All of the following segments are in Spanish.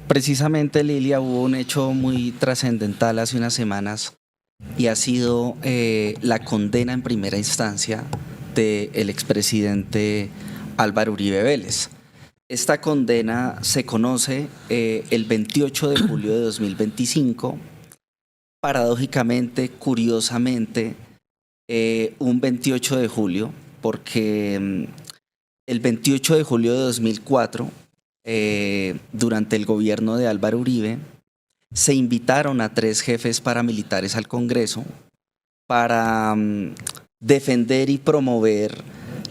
Precisamente, Lilia, hubo un hecho muy trascendental hace unas semanas y ha sido la condena en primera instancia del expresidente Álvaro Uribe Vélez. Esta condena se conoce el 28 de julio de 2025, paradójicamente, curiosamente, un 28 de julio, porque el 28 de julio de 2004, durante el gobierno de Álvaro Uribe, se invitaron a 3 jefes paramilitares al Congreso para defender y promover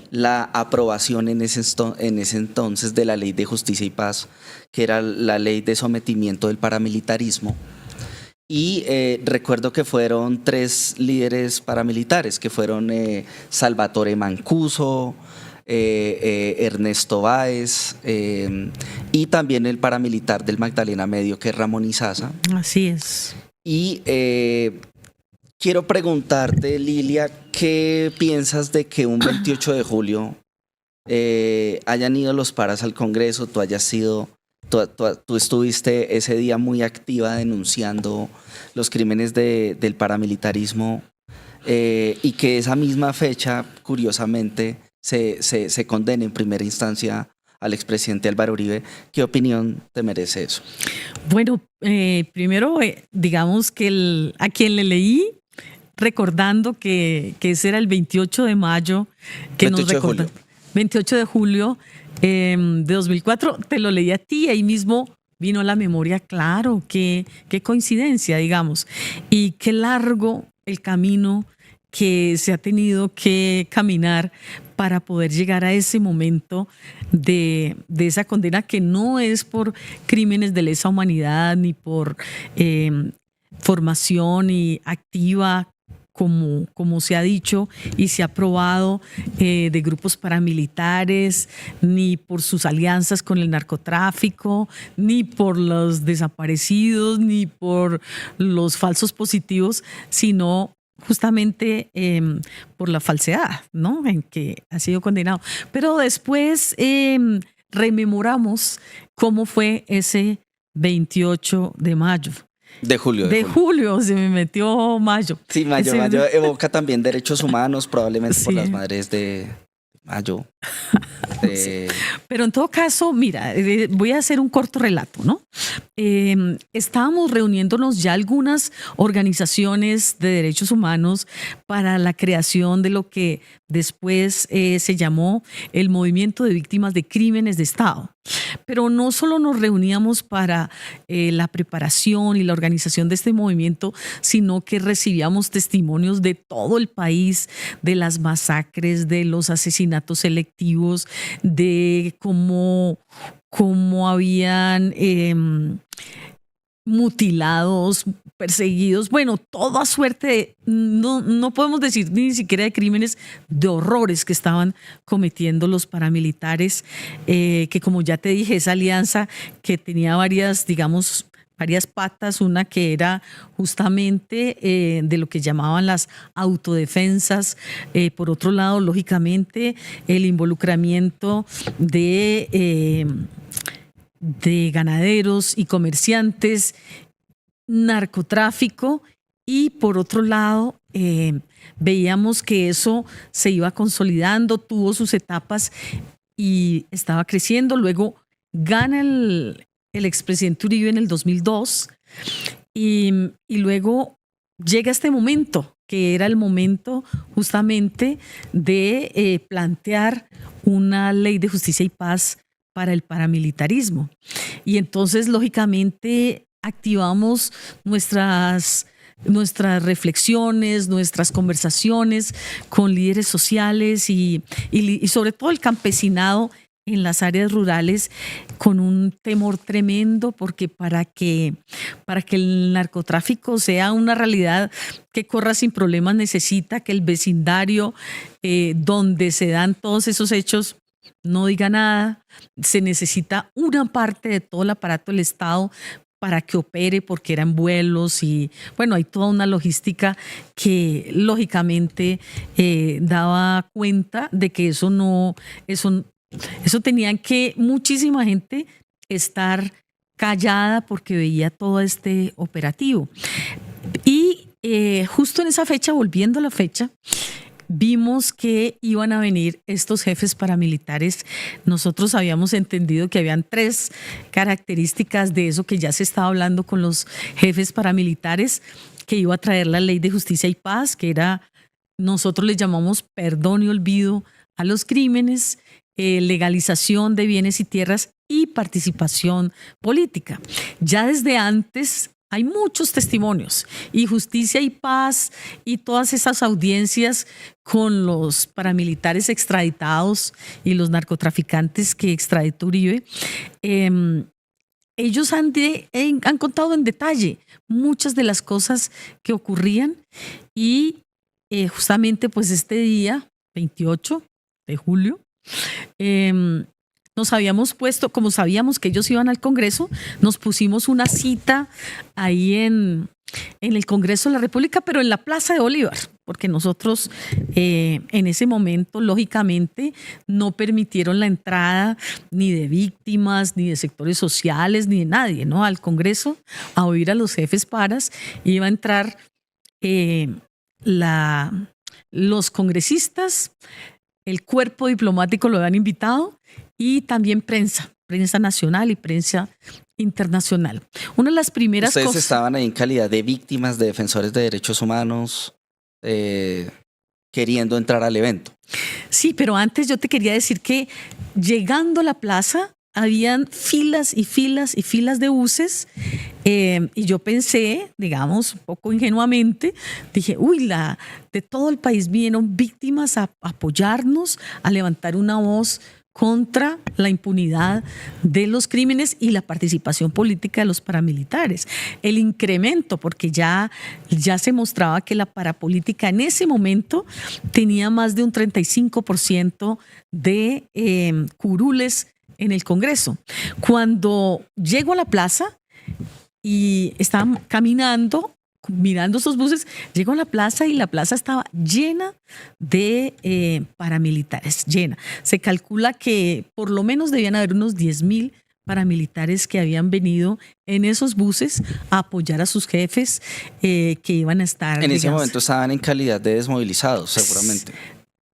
la aprobación en ese entonces de la Ley de Justicia y Paz, que era la ley de sometimiento del paramilitarismo. Y recuerdo que fueron 3 líderes paramilitares, que fueron Salvatore Mancuso, Ernesto Báez y también el paramilitar del Magdalena Medio, que es Ramón Izaza. Así es. Y quiero preguntarte, Lilia, ¿qué piensas de que un 28 de julio hayan ido los paras al Congreso, tú hayas sido... Tú estuviste ese día muy activa denunciando los crímenes del paramilitarismo y que esa misma fecha, curiosamente, se condene en primera instancia al expresidente Álvaro Uribe? ¿Qué opinión te merece eso? Bueno, primero, digamos que a quien le leí, recordando que ese era el 28 de mayo, que 28 nos recuerda, de julio. 28 de julio de 2004, te lo leí a ti, ahí mismo vino a la memoria, claro, qué coincidencia, digamos, y qué largo el camino que se ha tenido que caminar para poder llegar a ese momento de esa condena, que no es por crímenes de lesa humanidad ni por formación y activa, como se ha dicho y se ha probado, de grupos paramilitares, ni por sus alianzas con el narcotráfico, ni por los desaparecidos, ni por los falsos positivos, sino justamente por la falsedad, ¿no?, en que ha sido condenado. Pero después rememoramos cómo fue ese 28 de mayo. De julio. De julio, se me metió mayo. Sí, mayo evoca también derechos humanos, probablemente por las madres de mayo. Sí. Pero en todo caso, mira, voy a hacer un corto relato, ¿no? Estábamos reuniéndonos ya algunas organizaciones de derechos humanos para la creación de lo que después se llamó el Movimiento de Víctimas de Crímenes de Estado. Pero no solo nos reuníamos para la preparación y la organización de este movimiento, sino que recibíamos testimonios de todo el país, de las masacres, de los asesinatos selectivos, de cómo habían mutilados, perseguidos, bueno, toda suerte, no podemos decir ni siquiera de crímenes, de horrores que estaban cometiendo los paramilitares, que como ya te dije, esa alianza que tenía varias patas, una que era justamente de lo que llamaban las autodefensas, por otro lado, lógicamente, el involucramiento de ganaderos y comerciantes, narcotráfico, y por otro lado veíamos que eso se iba consolidando, tuvo sus etapas y estaba creciendo. Luego gana el expresidente Uribe en el 2002 y luego llega este momento, que era el momento justamente de plantear una ley de justicia y paz para el paramilitarismo. Y entonces, lógicamente, activamos nuestras reflexiones, nuestras conversaciones con líderes sociales y sobre todo el campesinado en las áreas rurales, con un temor tremendo, porque para que el narcotráfico sea una realidad que corra sin problemas, necesita que el vecindario donde se dan todos esos hechos no diga nada. Se necesita una parte de todo el aparato del Estado para que opere, porque eran vuelos y bueno, hay toda una logística que lógicamente daba cuenta de que eso tenía que muchísima gente estar callada porque veía todo este operativo. Y justo en esa fecha, volviendo a la fecha, vimos que iban a venir estos jefes paramilitares. Nosotros habíamos entendido que habían 3 características de eso que ya se estaba hablando con los jefes paramilitares, que iba a traer la ley de justicia y paz, que era, nosotros le llamamos perdón y olvido a los crímenes, legalización de bienes y tierras y participación política. Ya desde antes hay muchos testimonios, y Justicia y Paz y todas esas audiencias con los paramilitares extraditados y los narcotraficantes que extraditó Uribe. Ellos han contado en detalle muchas de las cosas que ocurrían, y justamente pues este día, 28 de julio, nos habíamos puesto, como sabíamos que ellos iban al Congreso, nos pusimos una cita ahí en el Congreso de la República, pero en la Plaza de Bolívar, porque nosotros en ese momento, lógicamente, no permitieron la entrada ni de víctimas, ni de sectores sociales, ni de nadie, ¿no? Al Congreso a oír a los jefes paras. Iba a entrar los congresistas, el cuerpo diplomático lo habían invitado, y también prensa nacional y prensa internacional. Una de las primeras Ustedes cosas... estaban ahí en calidad de víctimas, de defensores de derechos humanos, queriendo entrar al evento. Sí, pero antes yo te quería decir que llegando a la plaza habían filas y filas y filas de buses, y yo pensé, digamos, un poco ingenuamente, dije, de todo el país vinieron víctimas a apoyarnos, a levantar una voz contra la impunidad de los crímenes y la participación política de los paramilitares. El incremento, porque ya se mostraba que la parapolítica en ese momento tenía más de un 35% de curules en el Congreso. Cuando llego a la plaza y estaban caminando, mirando esos buses, llego a la plaza y la plaza estaba llena de paramilitares, llena. Se calcula que por lo menos debían haber unos 10,000 paramilitares que habían venido en esos buses a apoyar a sus jefes, que iban a estar... En ese momento estaban en calidad de desmovilizados, seguramente.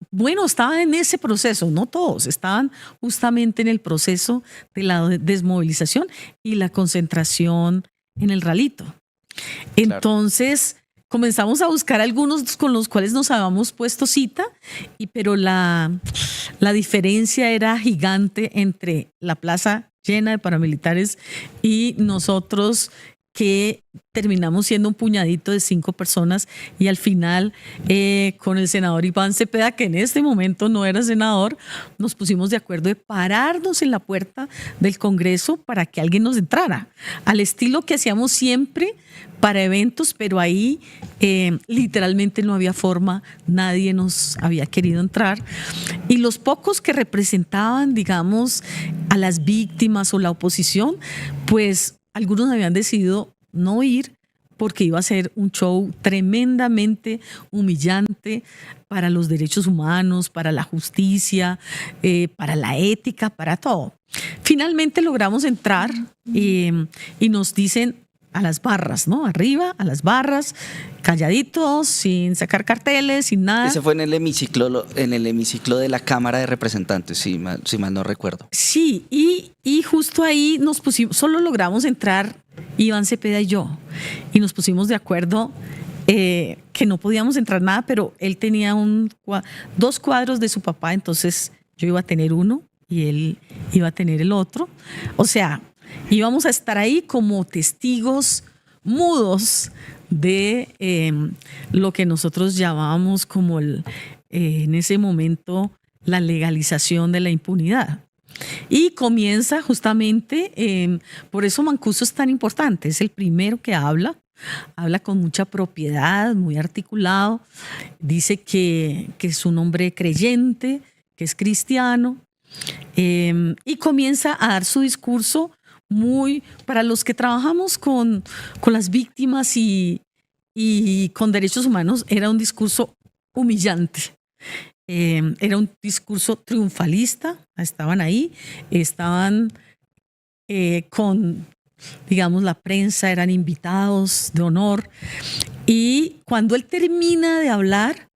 Bueno, estaban en ese proceso, no todos, estaban justamente en el proceso de la desmovilización y la concentración en el Ralito. Entonces comenzamos a buscar algunos con los cuales nos habíamos puesto cita, pero la diferencia era gigante entre la plaza llena de paramilitares y nosotros, que terminamos siendo un puñadito de 5 personas, y al final con el senador Iván Cepeda, que en este momento no era senador, nos pusimos de acuerdo de pararnos en la puerta del Congreso para que alguien nos entrara, al estilo que hacíamos siempre para eventos, pero ahí literalmente no había forma, nadie nos había querido entrar, y los pocos que representaban, digamos, a las víctimas o la oposición, pues algunos habían decidido no ir porque iba a ser un show tremendamente humillante para los derechos humanos, para la justicia, para la ética, para todo. Finalmente logramos entrar y nos dicen a las barras, ¿no? Arriba, a las barras, calladitos, sin sacar carteles, sin nada. Ese fue en el hemiciclo de la Cámara de Representantes, si mal no recuerdo. Sí, y justo ahí nos pusimos, solo logramos entrar Iván Cepeda y yo, y nos pusimos de acuerdo que no podíamos entrar nada, pero él tenía 2 cuadros de su papá, entonces yo iba a tener uno y él iba a tener el otro. O sea, íbamos a estar ahí como testigos mudos de lo que nosotros llamábamos como en ese momento la legalización de la impunidad. Y comienza justamente, por eso Mancuso es tan importante, es el primero que habla con mucha propiedad, muy articulado, dice que es un hombre creyente, que es cristiano, y comienza a dar su discurso muy, para los que trabajamos con las víctimas y con derechos humanos, era un discurso humillante. Era un discurso triunfalista, estaban ahí, estaban con digamos, la prensa, eran invitados de honor. Y cuando él termina de hablar,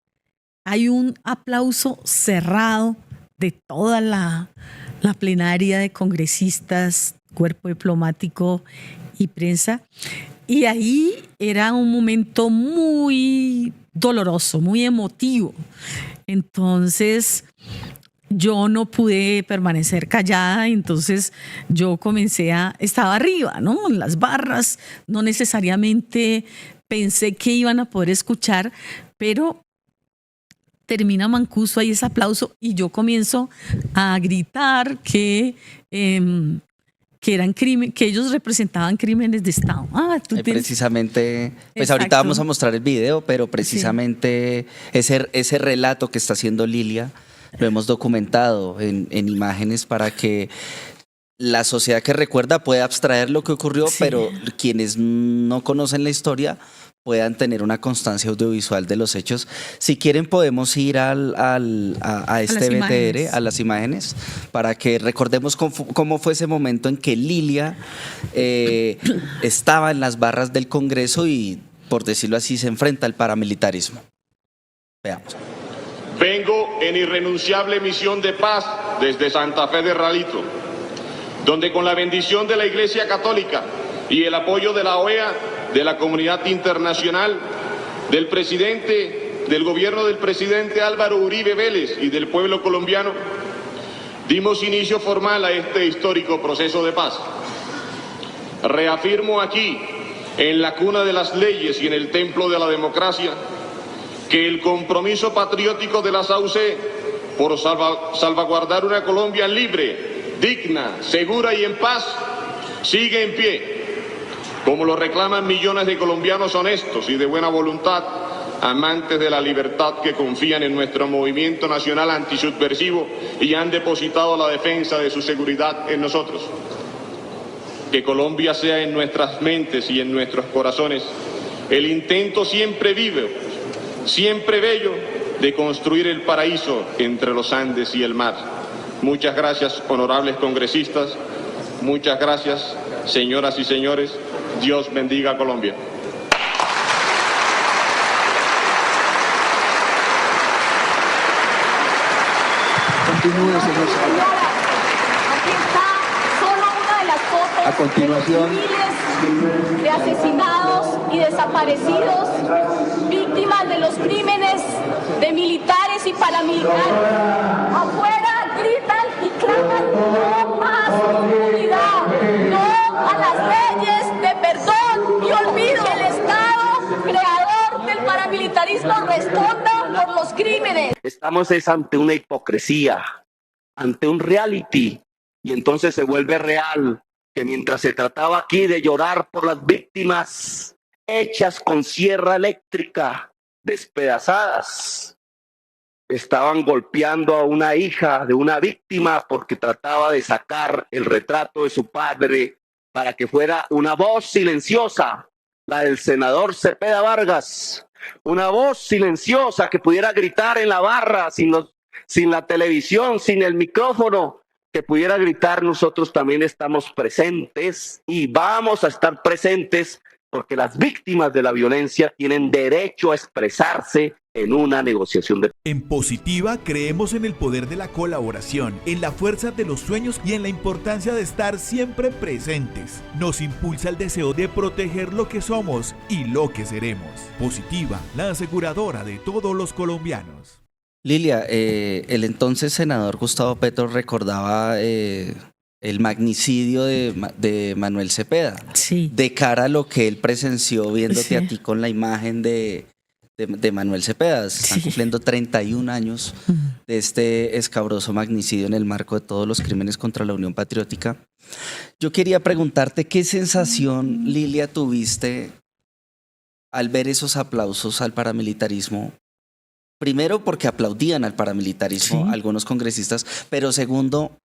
hay un aplauso cerrado de toda la plenaria de congresistas, cuerpo diplomático y prensa. Y ahí era un momento muy doloroso, muy emotivo. Entonces, yo no pude permanecer callada, entonces yo estaba arriba, ¿no? En las barras, no necesariamente pensé que iban a poder escuchar, pero termina Mancuso, ahí ese aplauso, y yo comienzo a gritar que ellos representaban crímenes de Estado. Precisamente, pues ahorita vamos a mostrar el video, pero precisamente ese relato que está haciendo Lilia lo hemos documentado en imágenes para que la sociedad que recuerda pueda abstraer lo que ocurrió, pero quienes no conocen la historia puedan tener una constancia audiovisual de los hechos. Si quieren podemos ir a este BTR, a las imágenes, para que recordemos cómo fue ese momento en que Lilia estaba en las barras del Congreso y, por decirlo así, se enfrenta al paramilitarismo. Veamos. Vengo en irrenunciable misión de paz desde Santa Fe de Ralito, donde con la bendición de la Iglesia Católica y el apoyo de la OEA, de la comunidad internacional, del presidente, del gobierno del presidente Álvaro Uribe Vélez y del pueblo colombiano, dimos inicio formal a este histórico proceso de paz. Reafirmo aquí, en la cuna de las leyes y en el templo de la democracia, que el compromiso patriótico de la SAUC por salvaguardar una Colombia libre, digna, segura y en paz sigue en pie, como lo reclaman millones de colombianos honestos y de buena voluntad, amantes de la libertad, que confían en nuestro movimiento nacional antisubversivo y han depositado la defensa de su seguridad en nosotros. Que Colombia sea en nuestras mentes y en nuestros corazones el intento siempre vivo, siempre bello, de construir el paraíso entre los Andes y el mar. Muchas gracias, honorables congresistas. Muchas gracias, señoras y señores. Dios bendiga a Colombia. Continúe, señor. Aquí está solo una de las fotos. A continuación, de miles de asesinados y desaparecidos, víctimas de los crímenes de militares y paramilitares. Afuera gritan y claman: no más impunidad, no a las leyes de perdón y olvido. Que el Estado creador del paramilitarismo responda por los crímenes. Estamos ante una hipocresía, ante un reality, y entonces se vuelve real que mientras se trataba aquí de llorar por las víctimas hechas con sierra eléctrica, despedazadas, estaban golpeando a una hija de una víctima porque trataba de sacar el retrato de su padre para que fuera una voz silenciosa, la del senador Cepeda Vargas, una voz silenciosa que pudiera gritar en la barra, sin la televisión, sin el micrófono, que pudiera gritar. Nosotros también estamos presentes y vamos a estar presentes porque las víctimas de la violencia tienen derecho a expresarse en una negociación de paz. En Positiva creemos en el poder de la colaboración, en la fuerza de los sueños y en la importancia de estar siempre presentes. Nos impulsa el deseo de proteger lo que somos y lo que seremos. Positiva, la aseguradora de todos los colombianos. Lilia, el entonces senador Gustavo Petro recordaba el magnicidio de Manuel Cepeda, sí, de cara a lo que él presenció viéndote sí, a ti con la imagen de Manuel Cepeda. Están cumpliendo 31 años de este escabroso magnicidio en el marco de todos los crímenes contra la Unión Patriótica. Yo quería preguntarte qué sensación, Lilia, tuviste al ver esos aplausos al paramilitarismo. Primero, porque aplaudían al paramilitarismo, sí, algunos congresistas, pero segundo,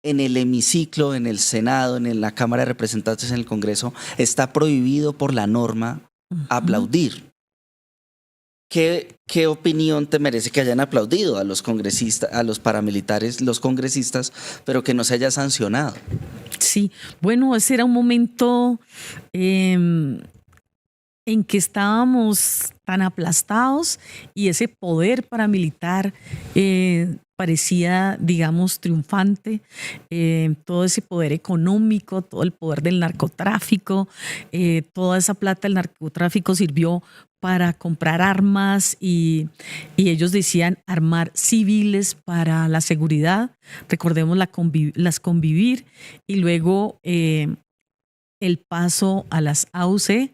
en el hemiciclo, en el Senado, en la Cámara de Representantes, en el Congreso, está prohibido por la norma aplaudir. ¿qué opinión te merece que hayan aplaudido a los congresistas, a los paramilitares, los congresistas, pero que no se haya sancionado? Sí, bueno, ese era un momento en que estábamos tan aplastados y ese poder paramilitar parecía, digamos, triunfante. Todo ese poder económico, todo el poder del narcotráfico, toda esa plata del narcotráfico sirvió para comprar armas y ellos decían armar civiles para la seguridad. Recordemos las Convivir y luego el paso a las AUC.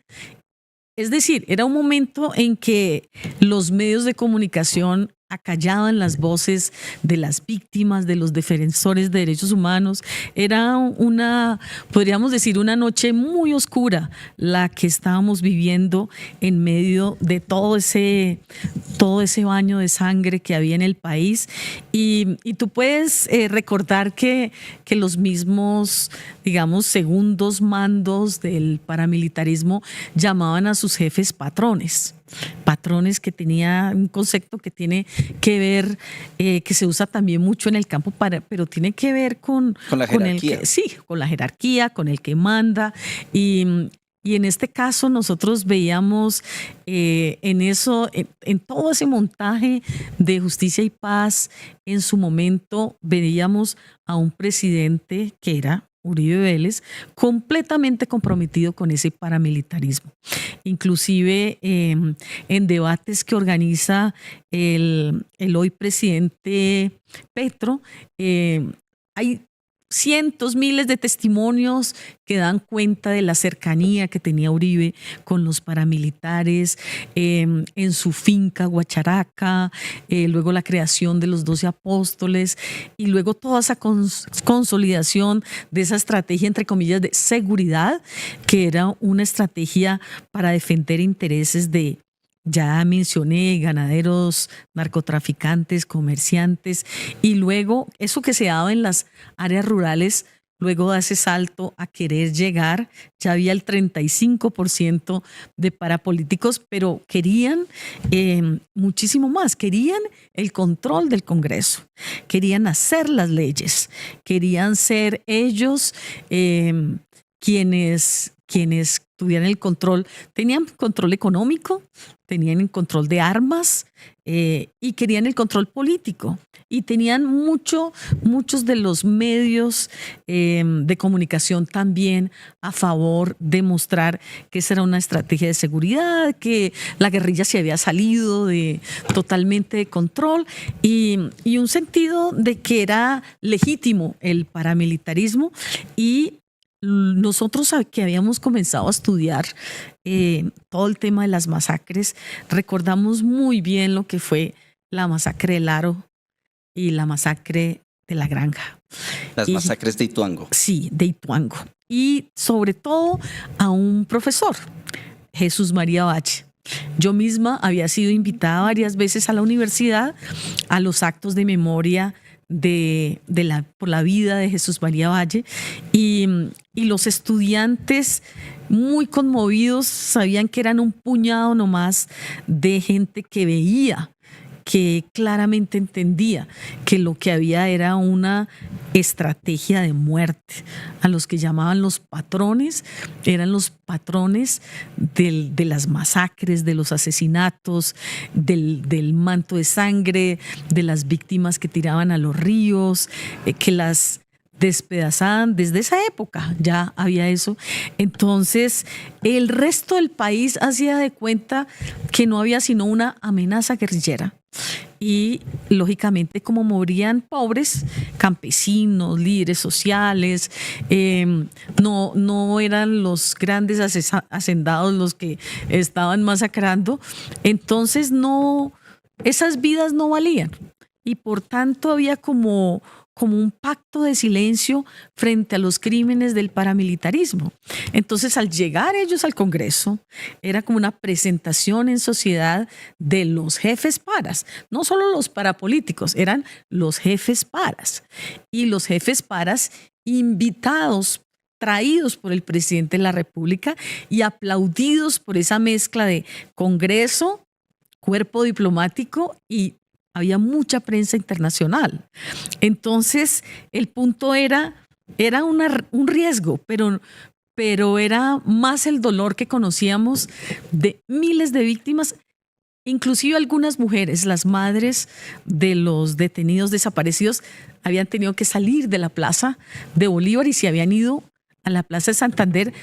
Es decir, era un momento en que los medios de comunicación acallaban las voces de las víctimas, de los defensores de derechos humanos. Era podríamos decir, una noche muy oscura la que estábamos viviendo en medio de todo ese baño de sangre que había en el país. Y tú puedes recordar que los mismos, digamos, segundos mandos del paramilitarismo llamaban a sus jefes patrones que tenía un concepto que tiene que ver, que se usa también mucho en el campo, pero tiene que ver con la jerarquía. Con la jerarquía, con el que manda. Y en este caso nosotros veíamos en todo ese montaje de Justicia y Paz, en su momento veíamos a un presidente que era Uribe Vélez, completamente comprometido con ese paramilitarismo. Inclusive en debates que organiza el hoy presidente Petro, hay cientos, miles de testimonios que dan cuenta de la cercanía que tenía Uribe con los paramilitares en su finca Guacharaca, luego la creación de los 12 apóstoles y luego toda esa consolidación de esa estrategia, entre comillas, de seguridad, que era una estrategia para defender intereses de, ya mencioné, ganaderos, narcotraficantes, comerciantes, y luego eso que se daba en las áreas rurales, luego da ese salto a querer llegar. Ya había el 35% de parapolíticos, pero querían muchísimo más, querían el control del Congreso, querían hacer las leyes, querían ser ellos quienes tuvieran el control, tenían control económico, tenían el control de armas y querían el control político. Y tenían muchos de los medios de comunicación también a favor de mostrar que esa era una estrategia de seguridad, que la guerrilla se había salido totalmente de control y un sentido de que era legítimo el paramilitarismo. Y nosotros que habíamos comenzado a estudiar todo el tema de las masacres, recordamos muy bien lo que fue la masacre del Aro y la masacre de la Granja. Las masacres de Ituango. Sí, de Ituango. Y sobre todo a un profesor, Jesús María Valle. Yo misma había sido invitada varias veces a la universidad a los actos de memoria por la vida de Jesús María Valle y los estudiantes muy conmovidos sabían que eran un puñado nomás de gente que veía, que claramente entendía que lo que había era una estrategia de muerte. A los que llamaban los patrones, eran los patrones de las masacres, de los asesinatos, del manto de sangre, de las víctimas que tiraban a los ríos, que las despedazaban. Desde esa época ya había eso. Entonces el resto del país hacía de cuenta que no había sino una amenaza guerrillera. Y lógicamente, como morían pobres, campesinos, líderes sociales, no eran los grandes hacendados los que estaban masacrando, entonces esas vidas no valían. Y por tanto había como un pacto de silencio frente a los crímenes del paramilitarismo. Entonces, al llegar ellos al Congreso, era como una presentación en sociedad de los jefes paras, no solo los parapolíticos, eran los jefes paras. Y los jefes paras invitados, traídos por el presidente de la República y aplaudidos por esa mezcla de Congreso cuerpo diplomático y había mucha prensa internacional. Entonces, el punto era un riesgo, pero era más el dolor que conocíamos de miles de víctimas, inclusive algunas mujeres, las madres de los detenidos desaparecidos, habían tenido que salir de la Plaza de Bolívar y se habían ido a la Plaza de Santander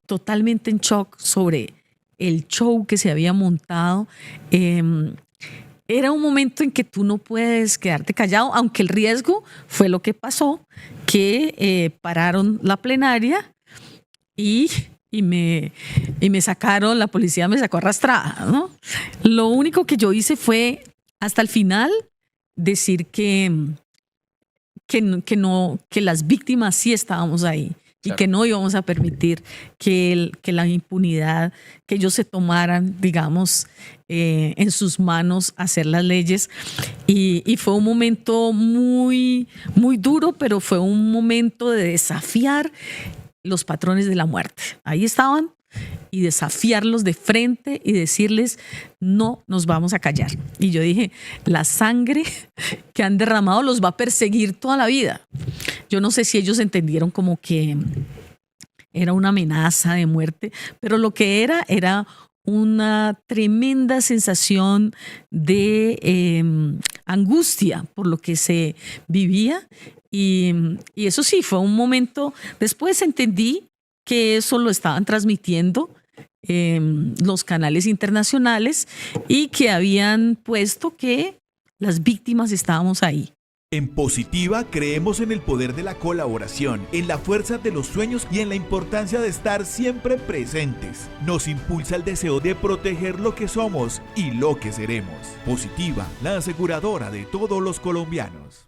totalmente en shock sobre el show que se había montado. Era un momento en que tú no puedes quedarte callado, aunque el riesgo fue lo que pasó, que pararon la plenaria y me sacaron, la policía me sacó arrastrada, ¿no? Lo único que yo hice fue, hasta el final, decir que las víctimas sí estábamos ahí. Y que no íbamos a permitir que la impunidad, que ellos se tomaran, digamos, en sus manos hacer las leyes. Y fue un momento muy, muy duro, pero fue un momento de desafiar los patrones de la muerte. Ahí estaban, y desafiarlos de frente y decirles, no nos vamos a callar. Y yo dije, la sangre que han derramado los va a perseguir toda la vida. Yo no sé si ellos entendieron como que era una amenaza de muerte, pero lo que era una tremenda sensación de angustia por lo que se vivía. Y eso sí, fue un momento. Después entendí que eso lo estaban transmitiendo los canales internacionales y que habían puesto que las víctimas estábamos ahí. En Positiva creemos en el poder de la colaboración, en la fuerza de los sueños y en la importancia de estar siempre presentes. Nos impulsa el deseo de proteger lo que somos y lo que seremos. Positiva, la aseguradora de todos los colombianos.